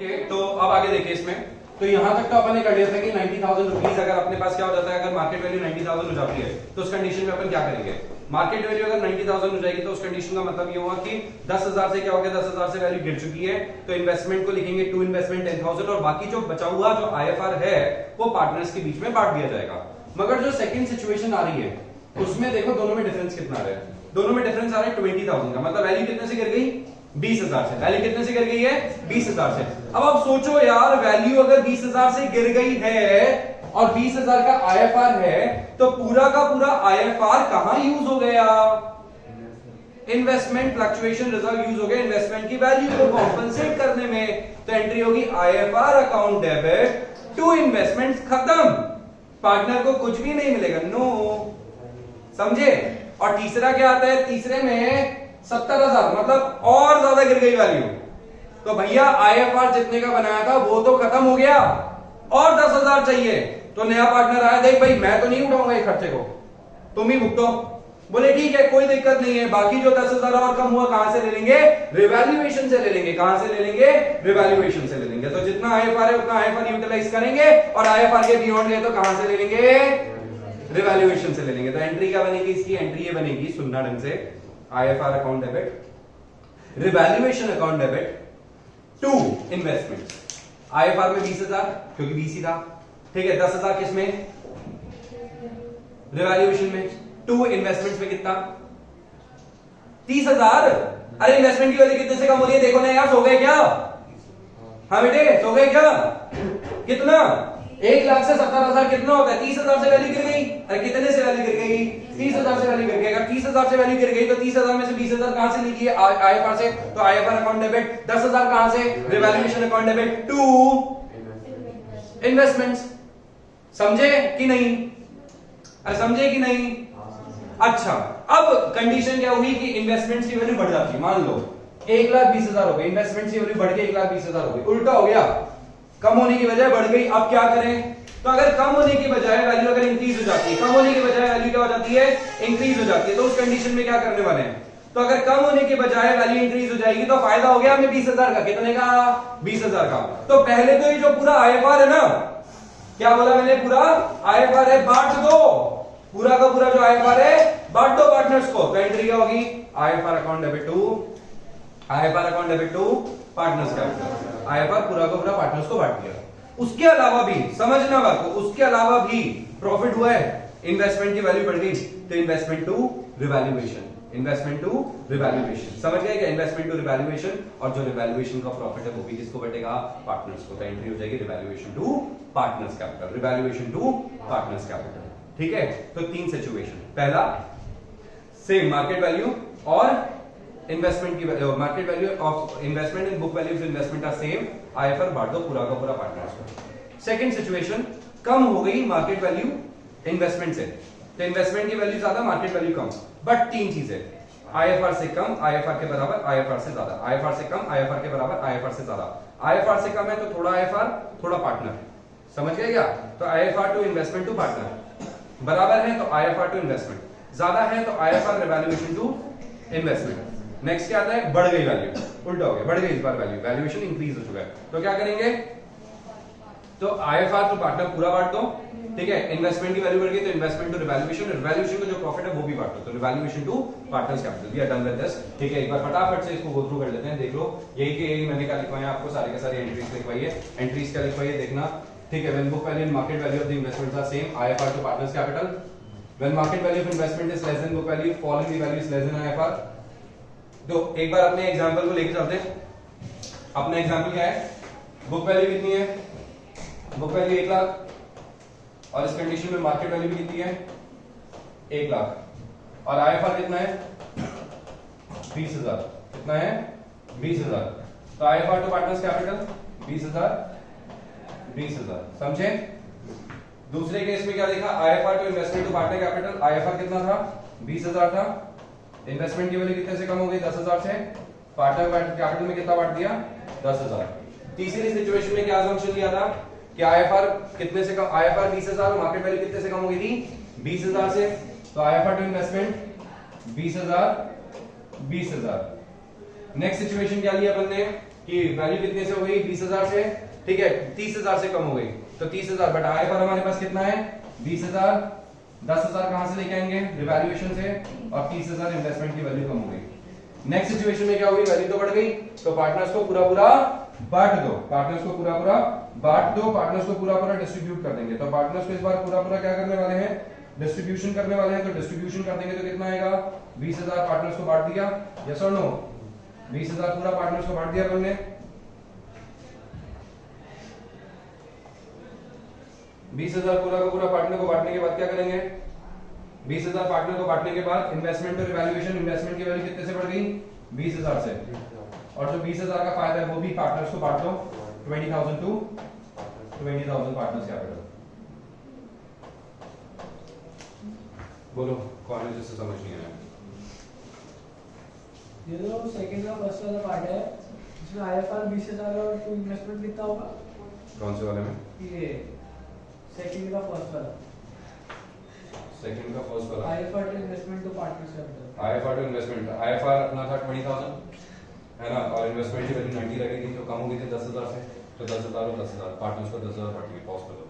Okay, तो अब आगे देखिए इसमें। तो यहां तक तो अपन ने कर लिया था कि 90,000 रुपीज अगर अपने पास क्या हो जाता है, अगर मार्केट वैल्यू 90,000 हो जाती है तो उस कंडीशन में अपन क्या करेंगे। मार्केट वैल्यू अगर 90,000 हो जाएगी तो उस कंडीशन का मतलब ये हुआ कि 10,000 से क्या हो गया, 10,000 से वैल्यू गिर चुकी है, तो इन्वेस्टमेंट को लिखेंगे टू इन्वेस्टमेंट 10,000 और बाकी जो बचा हुआ जो आईएफआर है वो पार्टनर्स के बीच में बांट दिया जाएगा। मगर जो सेकंड सिचुएशन आ रही है उसमें देखो दोनों में डिफरेंस कितना आ रहा है, दोनों में डिफरेंस आ रहा है 20,000 का, मतलब वैल्यू कितने से गिर गई, 20,000 से। वैल्यू कितने से गिर गई है, 20,000 से। अब आप सोचो यार, वैल्यू अगर 20,000 से गिर गई है और 20,000 का आईएफआर है तो पूरा का पूरा आईएफआर कहां यूज हो गया, इन्वेस्टमेंट फ्लक्चुएशन रिजर्व यूज हो गया इन्वेस्टमेंट की वैल्यू को कॉम्पनसेट करने में। तो एंट्री होगी IFR account debit to investment, खत्म, पार्टनर को कुछ भी नहीं मिलेगा, नो, समझे। और तीसरा क्या आता है, तीसरे में 70,000 मतलब और ज्यादा गिर गई वैल्यू, तो भैया आईएफआर जितने का बनाया था वो तो खत्म हो गया और 10,000 चाहिए। तो नया पार्टनर आया, देख भाई मैं तो नहीं उठाऊंगा ये खर्चे को, तुम ही भुगतो। बोले ठीक है कोई दिक्कत नहीं है, बाकी जो 10,000 और कम हुआ कहां से ले लेंगे, रिवैल्यूएशन से ले लेंगे। कहां से ले लेंगे, रिवैल्यूएशन से ले लेंगे। तो जितना आईएफआर है उतना आईएफआर यूटिलाइज करेंगे और आईएफआर के बियॉन्ड गए तो कहां से ले लेंगे, रिवैल्यूएशन से ले लेंगे। तो एंट्री क्या बनेगी इसकी, एंट्री ये बनेगी, सुनना ढंग से, IFR account debit, revaluation account debit to investment. आईएफआर में 20,000 क्योंकि 20 ही था, ठीक है, 10,000 किसमें, रिवैल्यूएशन में, टू इन्वेस्टमेंट में कितना, 30,000। अरे इन्वेस्टमेंट की वैल्यू कितने से कम हो रही है, देखो ना यार, सो गए क्या, हाँ बेटे सो गए क्या, कितना, 1,00,000 से 70,000 कितना होता है, 30,000 से वैल्यू गिर गई। अरे कितने से वैल्यू गिर गई, 30,000 से वैल्यू गिर गई। अगर 30,000 से वैल्यू गिर गई तो 30,000 में से 20,000 कहां से निकली, आईएफआर से, तो आईएफआर अकाउंट डेबिट, 10,000 कहां से, revaluation account debit to investments. समझे कि नहीं, अरे समझे कि नहीं। अच्छा, अब कंडीशन क्या हुई कि इन्वेस्टमेंट्स की वैल्यू बढ़ जाती है, मान लो 1,20,000 हो गई, इन्वेस्टमेंट्स की वैल्यू बढ़ के 1,20,000 हो गई, उल्टा हो गया, कम होने की बजाय बढ़ गई। अब क्या करें, तो अगर कम होने की बजाय वैल्यू अगर इंक्रीज हो जाती है, कम होने की बजाय वैल्यू क्या हो जाती है, इंक्रीज हो जाती है, तो उस कंडीशन में क्या करने वाले हैं, तो अगर कम होने के बजाय वैल्यू इंक्रीज हो जाएगी तो फायदा हो गया हमें 20,000 का, कितने का, 20,000 का। तो पहले तो ये जो पूरा आईएफआर है ना, क्या बोला मैंने, पूरा आईएफआर है बांट दो, पूरा का पूरा जो आईएफआर है बांट दो पार्टनर्स को। तो एंट्री क्या होगी, IFR account debit to, IFR account debit to partners capital, IFR पूरा का पूरा पार्टनर्स को बांट दिया। उसके अलावा भी समझना बात को, उसके अलावा भी प्रॉफिट हुआ है, इन्वेस्टमेंट की वैल्यू बढ़ गई, तो investment to revaluation, investment to revaluation, समझ गए क्या, इन्वेस्टमेंट टू रिवैल्यूएशन, और जो रिवैल्यूएशन का प्रॉफिट है वो भी किसको बटेगा, पार्टनर्स को। तो एंट्री हो जाएगी revaluation to partners capital, revaluation to partners capital, ठीक है। तो 3 सिचुएशन, पहला सेम मार्केट वैल्यू और इन्वेस्टमेंट की market value of investment and book value of investment are same, IFR बांट दो पूरा का पूरा पार्टनर्स को। सेकंड सिचुएशन, कम हो गई मार्केट वैल्यू इन्वेस्टमेंट से, तो इन्वेस्टमेंट की वैल्यू ज्यादा, मार्केट वैल्यू कम, बट 3 चीजें, आईएफआर से कम, आईएफआर के बराबर, आईएफआर से ज्यादा, आईएफआर से कम, आईएफआर के बराबर, आईएफआर से ज्यादा। आईएफआर से कम है तो थोड़ा आईएफआर थोड़ा पार्टनर, समझ गए क्या। तो IFR to investment to partner, बराबर है तो आईएफआर टू इन्वेस्टमेंट, ज्यादा है तो IFR revaluation to investment. Next क्या आता है, बढ़ गई वैल्यू, उल्टा हो गया, बढ़ गई इस बार वैल्यू, वैल्यूएशन इंक्रीज हो चुका है, तो क्या करेंगे, तो आईएफआर टू पार्टनर पूरा बांट दो, ठीक है, इन्वेस्टमेंट की वैल्यू बढ़ गई तो इन्वेस्टमेंट टू रिवैल्यूएशन, रिवैल्यूएशन का जो प्रॉफिट है वो भी बांट दो, तो revaluation to partners capital. We are done with this, ठीक है। एक बार फटाफट से इसको गो थ्रू कर लेते हैं, देख लो, यही के यही मैंने क्या लिखवाया आपको, सारे के सारे एंट्रीज लिखवाई है, एंट्रीज क्या लिखवाई है देखना, ठीक है। When book value and market value of the investments are same, IFR to partners capital, when market value of investment is less than book value, following the value is less than IFR. तो एक बार अपने example को लेके चलते हैं, अपना example क्या है, बुक वैल्यू कितनी है, बुक वैल्यू 1,00,000 और इस कंडीशन में मार्केट वैल्यू भी कितनी है, 1,00,000 और आईएफआर कितना है, 20,000, कितना है, 20,000। तो आईएफआर टू पार्टनर्स कैपिटल 20,000, 20,000, समझे। दूसरे केस में क्या देखा, IFR to investment to partner capital, IFR कितना था, 20,000 था, इन्वेस्टमेंट की वैल्यू कितने से कम हो गई, 10,000 से, पार्टनर कैपिटल में कितना बांट दिया, 10,000। तीसरी सिचुएशन में क्या असम्पशन लिया था कि आईएफआर कितने से कम, आईएफआर 20,000 और मार्केट वैल्यू कितने से कम हो गई थी, 20,000 से, तो IFR to investment 20,000, 20,000। Next situation क्या लिया अपन ने कि वैल्यू कितने से हो गई 20,000 से, ठीक है 30,000 से कम हो गई, तो 30,000 बट IFR हमारे पास कितना है 20,000, 10,000 कहां से लेके आएंगे रिवैल्यूएशन से, और 30,000 इन्वेस्टमेंट की वैल्यू कम हो गई। नेक्स्ट सिचुएशन में क्या हुई, वैल्यू तो बढ़ गई, तो पार्टनर्स को पूरा पूरा बांट दो, पार्टनर्स को पूरा पूरा बांट दो, पार्टनर्स को पूरा पूरा डिस्ट्रीब्यूट कर देंगे। तो पार्टनर्स को इस बार पूरा पूरा क्या करने वाले हैं, डिस्ट्रीब्यूशन करने वाले हैं। तो डिस्ट्रीब्यूशन कर देंगे तो कितना आएगा 20,000 पार्टनर्स को बांट दिया, यस और नो, 20,000 पूरा पार्टनर्स को बांट दिया अपन ने। 20,000 पूरा का पूरा पार्टनर को बांटने के बाद क्या करेंगे, 20,000 पार्टनर को बांटने के बाद इन्वेस्टमेंट और वैल्यूएशन, इन्वेस्टमेंट की वैल्यू कितने से बढ़ गई 20,000 से, और जो 20,000 का फायदा है वो भी पार्टनर्स को बांट दो 20,000 टू 20,000 पार्टनर्स कैपिटल। बोलो कौन है जिससे समझ नहीं आया। ये जो सेकंड का फर्स्ट वाला पार्ट है इसमें IFR 20,000 और टू इन्वेस्टमेंट कितना होगा, कौन से वाले में, ये सेकंड का फर्स्ट वाला, सेकंड का फर्स्ट वाला IFR to investment to partners capital, IFR to investment, IFR अपना था 20,000 है ना, और इन्वेस्टमेंट की वैल्यू 90 लगेगी, जो कम हो गई थी 10,000 से, तो 10,000 और 10,000 पार्टनर्स को 10,000 बांटेंगे। पॉज कर दो।